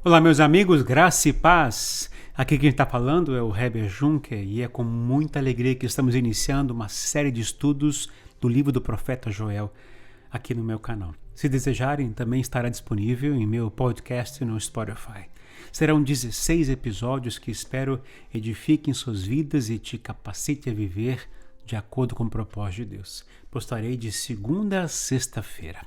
Olá, meus amigos, graça e paz. Aqui quem está falando é o Heber Juncker e é com muita alegria que estamos iniciando uma série de estudos do livro do profeta Joel aqui no meu canal. Se desejarem, também estará disponível em meu podcast no Spotify. Serão 16 episódios que espero edifiquem suas vidas e te capacite a viver de acordo com o propósito de Deus. Postarei de segunda a sexta-feira.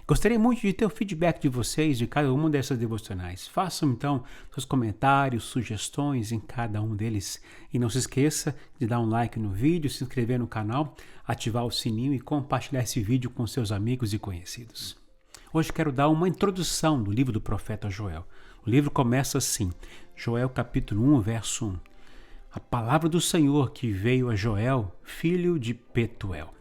Gostaria muito de ter o feedback de vocês de cada uma dessas devocionais. Façam então seus comentários, sugestões em cada um deles. E não se esqueça de dar um like no vídeo, se inscrever no canal, ativar o sininho e compartilhar esse vídeo com seus amigos e conhecidos. Hoje quero dar uma introdução do livro do profeta Joel. O livro começa assim, Joel capítulo 1, verso 1. A palavra do Senhor que veio a Joel, filho de Petuel.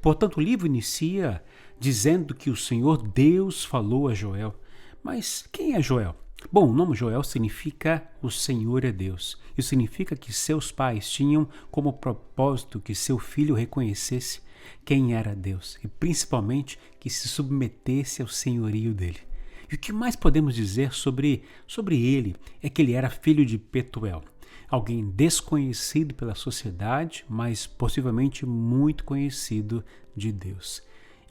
Portanto, o livro inicia dizendo que o Senhor Deus falou a Joel. Mas quem é Joel? Bom, o nome Joel significa o Senhor é Deus. Isso significa que seus pais tinham como propósito que seu filho reconhecesse quem era Deus e principalmente que se submetesse ao senhorio dele. E o que mais podemos dizer sobre ele é que ele era filho de Petuel. Alguém desconhecido pela sociedade, mas possivelmente muito conhecido de Deus.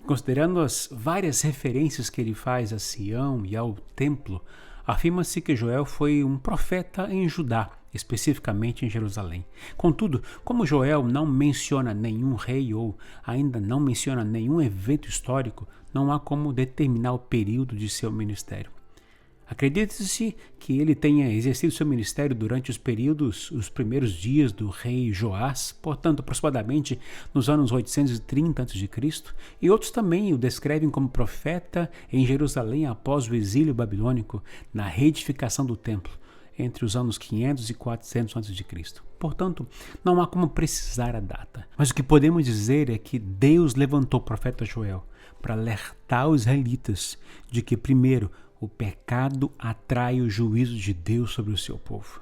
Considerando as várias referências que ele faz a Sião e ao templo, afirma-se que Joel foi um profeta em Judá, especificamente em Jerusalém. Contudo, como Joel não menciona nenhum rei ou ainda não menciona nenhum evento histórico, não há como determinar o período de seu ministério. Acredita-se que ele tenha exercido seu ministério durante os primeiros dias do rei Joás, portanto, aproximadamente nos anos 830 a.C., e outros também o descrevem como profeta em Jerusalém após o exílio babilônico, na reedificação do templo, entre os anos 500 e 400 a.C. Portanto, não há como precisar a data. Mas o que podemos dizer é que Deus levantou o profeta Joel para alertar os israelitas de que, primeiro, o pecado atrai o juízo de Deus sobre o seu povo.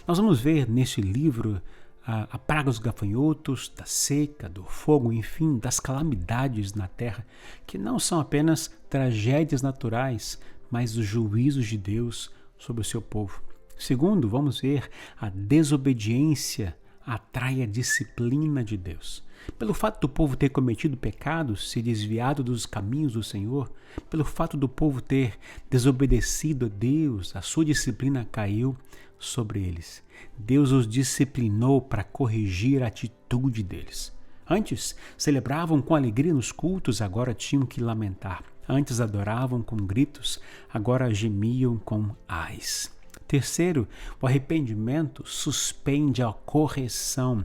Nós vamos ver neste livro a praga dos gafanhotos, da seca, do fogo, enfim, das calamidades na terra, que não são apenas tragédias naturais, mas os juízos de Deus sobre o seu povo. Segundo, vamos ver a desobediência atrai a disciplina de Deus. Pelo fato do povo ter cometido pecados, se desviado dos caminhos do Senhor, pelo fato do povo ter desobedecido a Deus, a sua disciplina caiu sobre eles. Deus os disciplinou para corrigir a atitude deles. Antes, celebravam com alegria nos cultos, agora tinham que lamentar. Antes adoravam com gritos, agora gemiam com ais. Terceiro, o arrependimento suspende a correção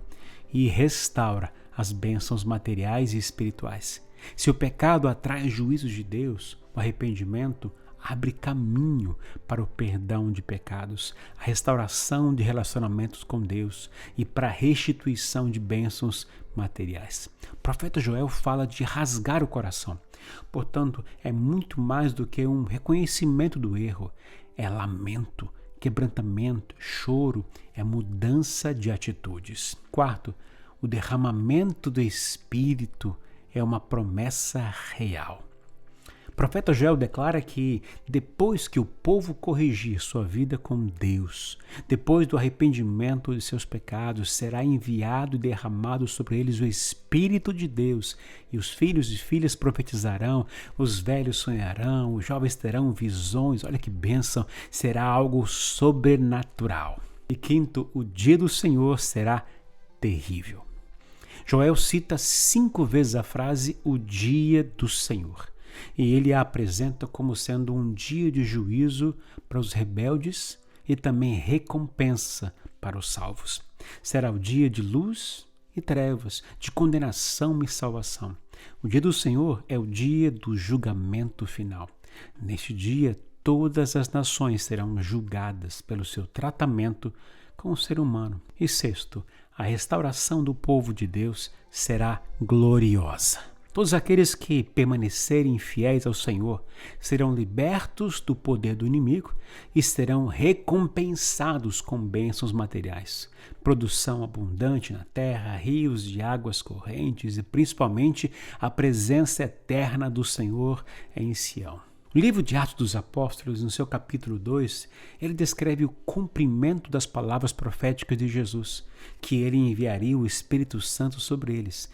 e restaura as bênçãos materiais e espirituais. Se o pecado atrai juízos de Deus, o arrependimento abre caminho para o perdão de pecados, a restauração de relacionamentos com Deus e para a restituição de bênçãos materiais. O profeta Joel fala de rasgar o coração. Portanto, é muito mais do que um reconhecimento do erro, é lamento, quebrantamento, choro, é mudança de atitudes. Quarto, o derramamento do Espírito é uma promessa real. O profeta Joel declara que depois que o povo corrigir sua vida com Deus, depois do arrependimento de seus pecados, será enviado e derramado sobre eles o Espírito de Deus, e os filhos e filhas profetizarão, os velhos sonharão, os jovens terão visões. Olha que bênção, será algo sobrenatural. E quinto, o dia do Senhor será terrível. Joel cita 5 vezes a frase o dia do Senhor. E ele a apresenta como sendo um dia de juízo para os rebeldes e também recompensa para os salvos. Será o dia de luz e trevas, de condenação e salvação. O dia do Senhor é o dia do julgamento final. Neste dia, todas as nações serão julgadas pelo seu tratamento com o ser humano. E sexto, a restauração do povo de Deus será gloriosa. Todos aqueles que permanecerem fiéis ao Senhor serão libertos do poder do inimigo e serão recompensados com bênçãos materiais. Produção abundante na terra, rios de águas correntes e principalmente a presença eterna do Senhor em Sião. O livro de Atos dos Apóstolos, no seu capítulo 2, ele descreve o cumprimento das palavras proféticas de Jesus, que ele enviaria o Espírito Santo sobre eles.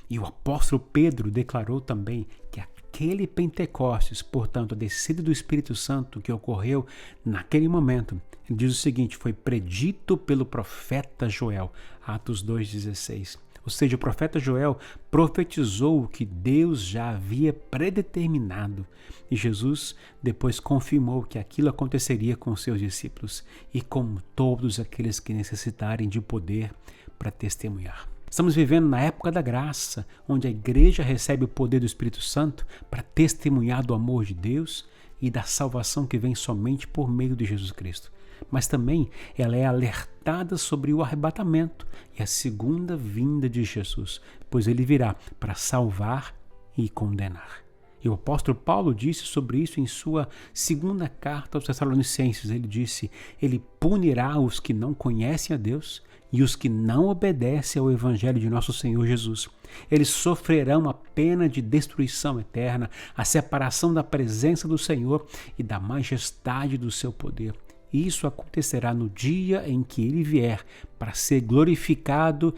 E o apóstolo Pedro declarou também que aquele Pentecostes, portanto, a descida do Espírito Santo que ocorreu naquele momento, ele diz o seguinte: foi predito pelo profeta Joel, Atos 2,16. Ou seja, o profeta Joel profetizou o que Deus já havia predeterminado. E Jesus depois confirmou que aquilo aconteceria com seus discípulos e com todos aqueles que necessitarem de poder para testemunhar. Estamos vivendo na época da graça, onde a igreja recebe o poder do Espírito Santo para testemunhar do amor de Deus e da salvação que vem somente por meio de Jesus Cristo. Mas também ela é alertada sobre o arrebatamento e a segunda vinda de Jesus, pois ele virá para salvar e condenar. E o apóstolo Paulo disse sobre isso em sua segunda carta aos Tessalonicenses. Ele disse: ele punirá os que não conhecem a Deus e os que não obedecem ao evangelho de nosso Senhor Jesus. Eles sofrerão a pena de destruição eterna, a separação da presença do Senhor e da majestade do seu poder. Isso acontecerá no dia em que ele vier para ser glorificado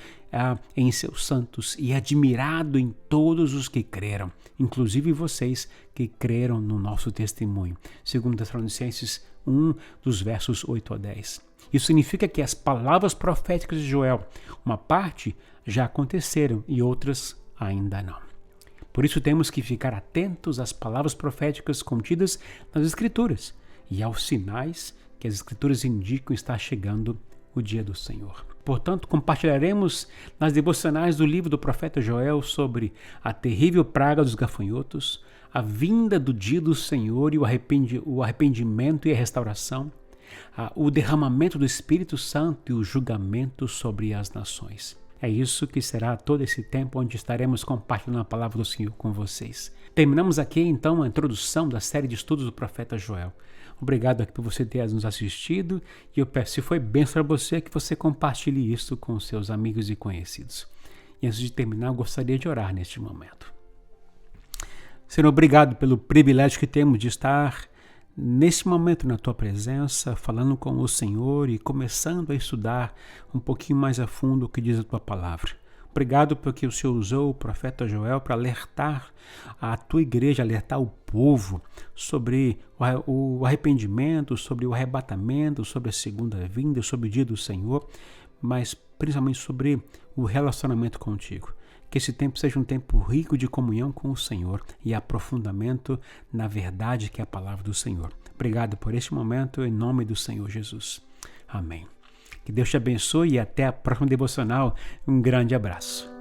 em seus santos e admirado em todos os que creram, inclusive vocês que creram no nosso testemunho. Segundo Tessalonicenses 1, dos versos 8 a 10. Isso significa que as palavras proféticas de Joel, uma parte já aconteceram e outras ainda não. Por isso temos que ficar atentos às palavras proféticas contidas nas Escrituras e aos sinais que as Escrituras indicam estar chegando o dia do Senhor. Portanto, compartilharemos nas devocionais do livro do profeta Joel sobre a terrível praga dos gafanhotos, a vinda do dia do Senhor e o arrependimento e a restauração, o derramamento do Espírito Santo e o julgamento sobre as nações. É isso que será todo esse tempo onde estaremos compartilhando a palavra do Senhor com vocês. Terminamos aqui então a introdução da série de estudos do profeta Joel. Obrigado aqui por você ter nos assistido e eu peço, se foi bênção para você, que você compartilhe isso com seus amigos e conhecidos. E antes de terminar, eu gostaria de orar neste momento. Senhor, obrigado pelo privilégio que temos de estar nesse momento na Tua presença, falando com o Senhor e começando a estudar um pouquinho mais a fundo o que diz a Tua palavra. Obrigado porque o Senhor usou o profeta Joel para alertar a Tua igreja, alertar o povo sobre o arrependimento, sobre o arrebatamento, sobre a segunda vinda, sobre o dia do Senhor, mas principalmente sobre o relacionamento contigo. Que esse tempo seja um tempo rico de comunhão com o Senhor e aprofundamento na verdade que é a palavra do Senhor. Obrigado por este momento, em nome do Senhor Jesus. Amém. Que Deus te abençoe e até a próxima devocional. Um grande abraço.